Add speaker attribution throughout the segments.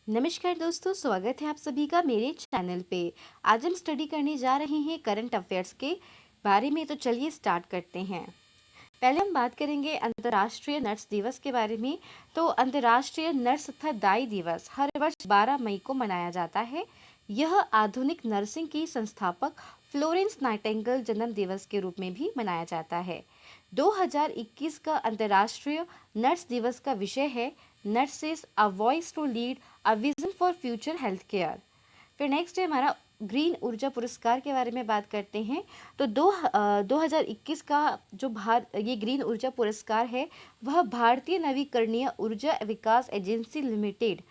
Speaker 1: नमस्कार दोस्तों, स्वागत है आप सभी का मेरे चैनल पे। आज हम स्टडी करने जा रहे हैं करंट अफेयर्स के बारे में। तो चलिए स्टार्ट करते हैं। पहले हम बात करेंगे अंतर्राष्ट्रीय नर्स दिवस के बारे में। तो अंतर्राष्ट्रीय नर्स तथा दाई दिवस हर वर्ष 12 मई को मनाया जाता है। यह आधुनिक नर्सिंग की संस्थापक फ्लोरेंस नाइटिंगेल जन्म दिवस के रूप में भी मनाया जाता है। 2021 का अंतर्राष्ट्रीय नर्स दिवस का विषय है nurses a voice to lead a vision for future health care. फिर नेक्स्ट है हमारा ग्रीन ऊर्जा पुरस्कार के बारे में बात करते हैं। तो 2021 का जो ये ग्रीन ऊर्जा पुरस्कार है वह भारतीय नवीकरणीय ऊर्जा विकास एजेंसी लिमिटेड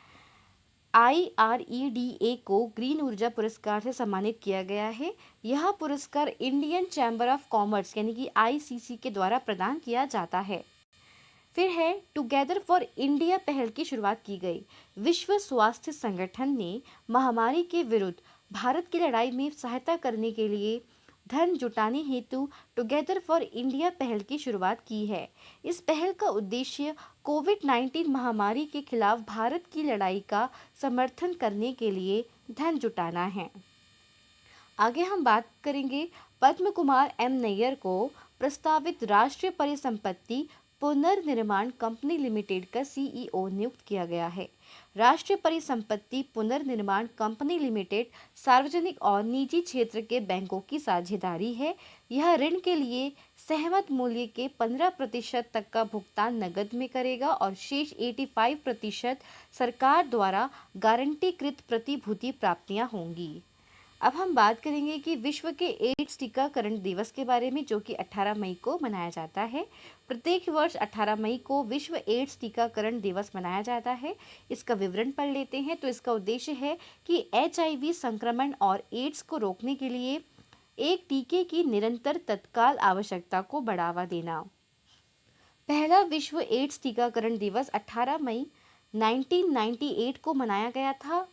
Speaker 1: IREDA को ग्रीन ऊर्जा पुरस्कार से सम्मानित किया गया है। यह पुरस्कार इंडियन चैम्बर ऑफ कॉमर्स यानी कि ICC के द्वारा प्रदान किया जाता है। फिर है टुगेदर फॉर इंडिया पहल की शुरुआत की गई। विश्व स्वास्थ्य संगठन ने महामारी के विरुद्ध भारत की लड़ाई में सहायता करने के लिए धन जुटाने हेतु टुगेदर फॉर इंडिया पहल की शुरुआत की है। इस पहल का उद्देश्य कोविड-19 महामारी के खिलाफ भारत की लड़ाई का समर्थन करने के लिए धन जुटाना है। आगे हम बात करेंगे पद्म कुमार एम नैयर को प्रस्तावित राष्ट्रीय परिसंपत्ति पुनर्निर्माण कंपनी लिमिटेड का CEO नियुक्त किया गया है। राष्ट्रीय परिसंपत्ति पुनर्निर्माण कंपनी लिमिटेड सार्वजनिक और निजी क्षेत्र के बैंकों की साझेदारी है। यह ऋण के लिए सहमत मूल्य के 15% तक का भुगतान नकद में करेगा और शेष 85% सरकार द्वारा गारंटीकृत प्रतिभूति प्राप्तियां होंगी। अब हम बात करेंगे कि विश्व के एड्स टीकाकरण दिवस के बारे में, जो कि 18 मई को मनाया जाता है। प्रत्येक वर्ष 18 मई को विश्व एड्स टीकाकरण दिवस मनाया जाता है। इसका विवरण पढ़ लेते हैं। तो इसका उद्देश्य है कि HIV संक्रमण और एड्स को रोकने के लिए एक टीके की निरंतर तत्काल आवश्यकता को बढ़ावा देना। पहला विश्व एड्स टीकाकरण दिवस 18 मई 1998 को मनाया गया था।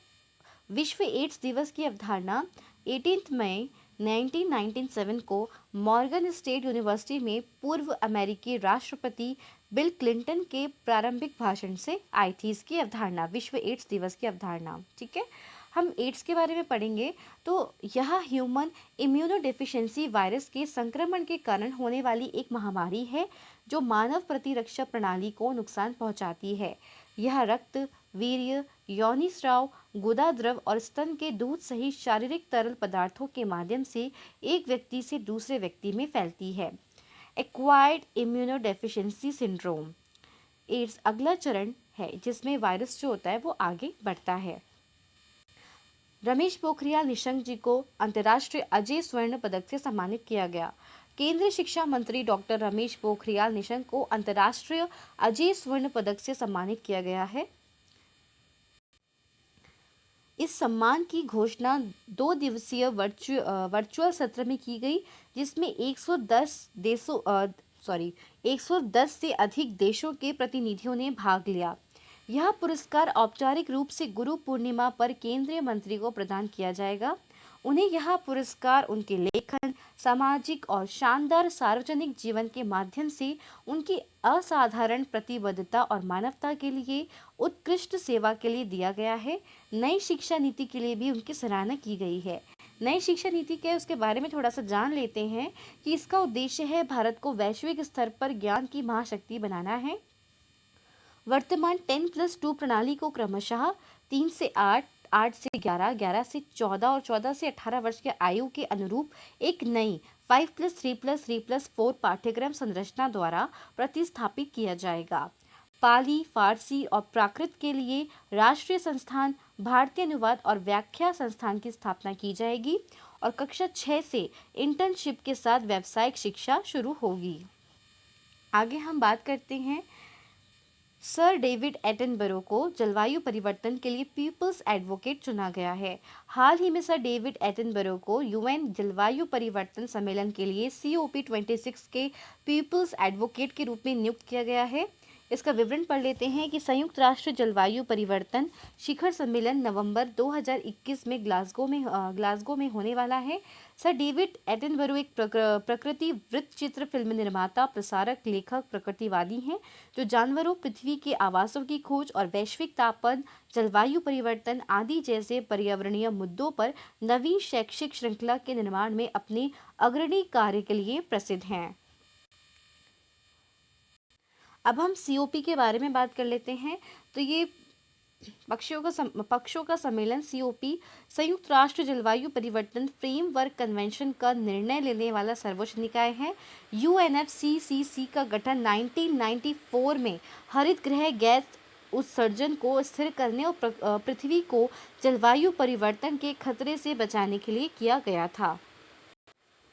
Speaker 1: विश्व एड्स दिवस की अवधारणा 18 मई 1997 को मॉर्गन स्टेट यूनिवर्सिटी में पूर्व अमेरिकी राष्ट्रपति बिल क्लिंटन के प्रारंभिक भाषण से आई थी। इसकी अवधारणा, विश्व एड्स दिवस की अवधारणा, ठीक है। हम एड्स के बारे में पढ़ेंगे। तो यह ह्यूमन इम्यूनोडेफिशिएंसी वायरस के संक्रमण के कारण होने वाली एक महामारी है जो मानव प्रतिरक्षा प्रणाली को नुकसान पहुंचाती है। यह रक्त, वीर्य, योनि स्राव, गुदा द्रव और स्तन के दूध सहित शारीरिक तरल पदार्थों के माध्यम से एक व्यक्ति से दूसरे व्यक्ति में फैलती है। एक्वायर्ड इम्यूनोडेफिशिएंसी सिंड्रोम एड्स अगला चरण है जिसमें वायरस जो होता है वो आगे बढ़ता है। रमेश पोखरियाल निशंक जी को अंतर्राष्ट्रीय अजय स्वर्ण पदक से सम्मानित किया गया। केंद्रीय शिक्षा मंत्री डॉक्टर रमेश पोखरियाल निशंक को अंतर्राष्ट्रीय अजय स्वर्ण पदक से सम्मानित किया गया है। इस सम्मान की घोषणा 2 दिवसीय वर्चुअल सत्र में की गई, जिसमें 110 से अधिक देशों के प्रतिनिधियों ने भाग लिया। यह पुरस्कार औपचारिक रूप से गुरु पूर्णिमा पर केंद्रीय मंत्री को प्रदान किया जाएगा। उन्हें यह पुरस्कार उनके लेखन, सामाजिक और शानदार सार्वजनिक जीवन के माध्यम से उनकी असाधारण प्रतिबद्धता और मानवता के लिए उत्कृष्ट सेवा के लिए दिया गया है। नई शिक्षा नीति के लिए भी उनकी सराहना की गई है। नई शिक्षा नीति क्या है उसके बारे में थोड़ा सा जान लेते हैं कि इसका उद्देश्य है भारत को वैश्विक स्तर पर ज्ञान की महाशक्ति बनाना है। वर्तमान 10+2 प्रणाली को क्रमशः 3 से 8, 8 से 11, 11 से 14 और 14 से 18 वर्ष के आयु के अनुरूप एक नई 5+3+3+4 पाठ्यक्रम संरचना द्वारा प्रतिस्थापित किया जाएगा। पाली, फारसी और प्राकृत के लिए राष्ट्रीय संस्थान, भारतीय अनुवाद और व्याख्या संस्थान की स्थापना की जाएगी और कक्षा 6 से इंटर्नशिप के साथ व्यावसायिक शिक्षा शुरू होगी। आगे हम बात करते हैं सर डेविड एटनबरो को जलवायु परिवर्तन के लिए पीपल्स एडवोकेट चुना गया है। हाल ही में सर डेविड एटनबरो को UN जलवायु परिवर्तन सम्मेलन के लिए COP26 के पीपल्स एडवोकेट के रूप में नियुक्त किया गया है। इसका विवरण पढ़ लेते हैं कि संयुक्त राष्ट्र जलवायु परिवर्तन शिखर सम्मेलन नवंबर 2021 में ग्लासगो में होने वाला है। सर डेविड एटनबरो एक प्रकृति वृत्त चित्र फिल्म निर्माता, प्रसारक, लेखक, प्रकृतिवादी हैं जो जानवरों, पृथ्वी के आवासों की खोज और वैश्विक तापमान, जलवायु परिवर्तन आदि जैसे पर्यावरणीय मुद्दों पर नवीन शैक्षिक श्रृंखला के निर्माण में अपने अग्रणी कार्य के लिए प्रसिद्ध हैं। अब हम सीओपी के बारे में बात कर लेते हैं। तो ये पक्षों का सम्मेलन सीओपी संयुक्त राष्ट्र जलवायु परिवर्तन फ्रेमवर्क कन्वेंशन का निर्णय लेने वाला सर्वोच्च निकाय है। यूएनएफसीसीसी का गठन 1994 में हरित गृह गैस उत्सर्जन को स्थिर करने और पृथ्वी को जलवायु परिवर्तन के खतरे से बचाने के लिए किया गया था।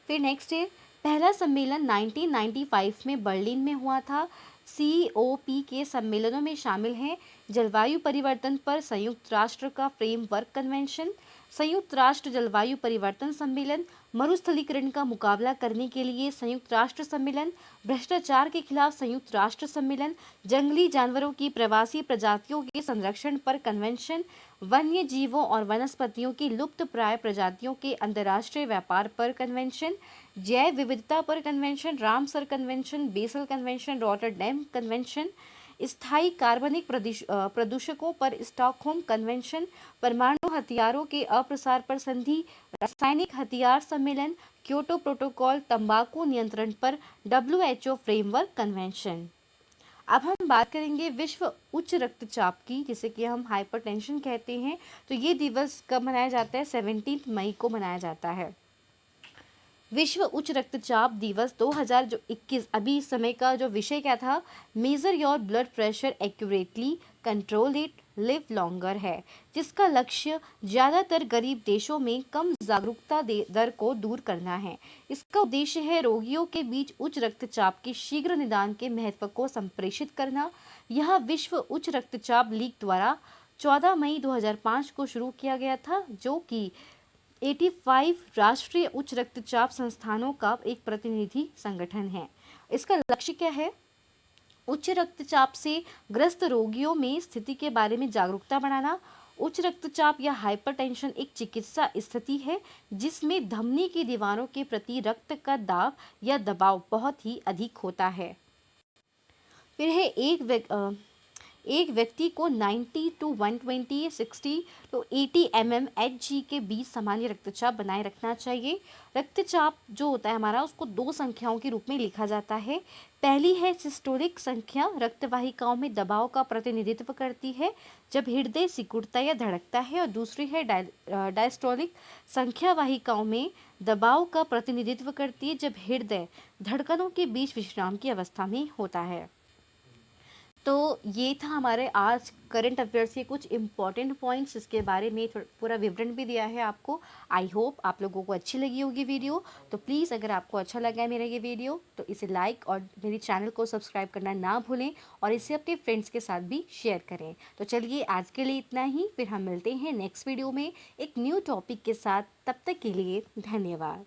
Speaker 1: फिर नेक्स्ट है, पहला सम्मेलन 1995 में बर्लिन में हुआ था। सीओपी के सम्मेलनों में शामिल हैं जलवायु परिवर्तन पर संयुक्त राष्ट्र का फ्रेमवर्क कन्वेंशन, संयुक्त राष्ट्र जलवायु परिवर्तन सम्मेलन, मरुस्थलीकरण का मुकाबला करने के लिए संयुक्त राष्ट्र सम्मेलन, भ्रष्टाचार के खिलाफ संयुक्त राष्ट्र सम्मेलन, जंगली जानवरों की प्रवासी प्रजातियों के संरक्षण पर कन्वेंशन, वन्य जीवों और वनस्पतियों की लुप्त प्राय प्रजातियों के अंतर्राष्ट्रीय व्यापार पर कन्वेंशन, जैव विविधता पर convention, Ramsar convention, basal convention, Rotterdam convention, स्थायी कार्बनिक प्रदूषकों पर स्टॉकहोम कन्वेंशन, परमाणु हथियारों के अप्रसार पर संधि, रासायनिक हथियार सम्मेलन, क्योटो प्रोटोकॉल, तंबाकू नियंत्रण पर WHO फ्रेमवर्क कन्वेंशन। अब हम बात करेंगे विश्व उच्च रक्तचाप की, जिसे कि हम हाइपरटेंशन कहते हैं। तो ये दिवस कब मनाया जाता है? 17 मई को मनाया जाता है। विश्व उच्च रक्तचाप दिवस 2021 अभी इस समय का जो विषय क्या था? Major your blood pressure accurately, control it, live longer है, जिसका लक्ष्य ज़्यादातर गरीब देशों में कम जागरूकता दर को दूर करना है। इसका उद्देश्य है रोगियों के बीच उच्च रक्तचाप के शीघ्र निदान के महत्व को संप्रेषित करना। यह विश्व उच्च रक्तचाप लीग द्वारा 14 मई 2005 को शुरू किया गया था, जो कि 85 राष्ट्रीय उच्च रक्तचाप संस्थानों का एक प्रतिनिधि संगठन है। इसका लक्ष्य क्या है? उच्च रक्तचाप से ग्रस्त रोगियों में स्थिति के बारे में जागरूकता बढ़ाना। उच्च रक्तचाप या हाइपरटेंशन एक चिकित्सा स्थिति है जिसमें धमनी की दीवारों के प्रति रक्त का दाब या दबाव बहुत ही अधिक होता है। फिर है एक व्यक्ति को 90 to 120, 60 to 80 mmHg के बीच सामान्य रक्तचाप बनाए रखना चाहिए। रक्तचाप जो होता है हमारा, उसको दो संख्याओं के रूप में लिखा जाता है। पहली है सिस्टोलिक संख्या, रक्तवाहिकाओं में दबाव का प्रतिनिधित्व करती है जब हृदय सिकुड़ता या धड़कता है, और दूसरी है डायस्टोलिक संख्या, वाहिकाओं में दबाव का प्रतिनिधित्व करती है जब हृदय धड़कनों के बीच विश्राम की अवस्था में होता है। तो ये था हमारे आज करंट अफेयर्स के कुछ इम्पॉर्टेंट पॉइंट्स, इसके बारे में पूरा विवरण भी दिया है आपको। आई होप आप लोगों को अच्छी लगी होगी वीडियो। तो प्लीज़ अगर आपको अच्छा लगा है मेरा ये वीडियो तो इसे लाइक और मेरे चैनल को सब्सक्राइब करना ना भूलें, और इसे अपने फ्रेंड्स के साथ भी शेयर करें। तो चलिए आज के लिए इतना ही, फिर हम मिलते हैं नेक्स्ट वीडियो में एक न्यू टॉपिक के साथ। तब तक के लिए धन्यवाद।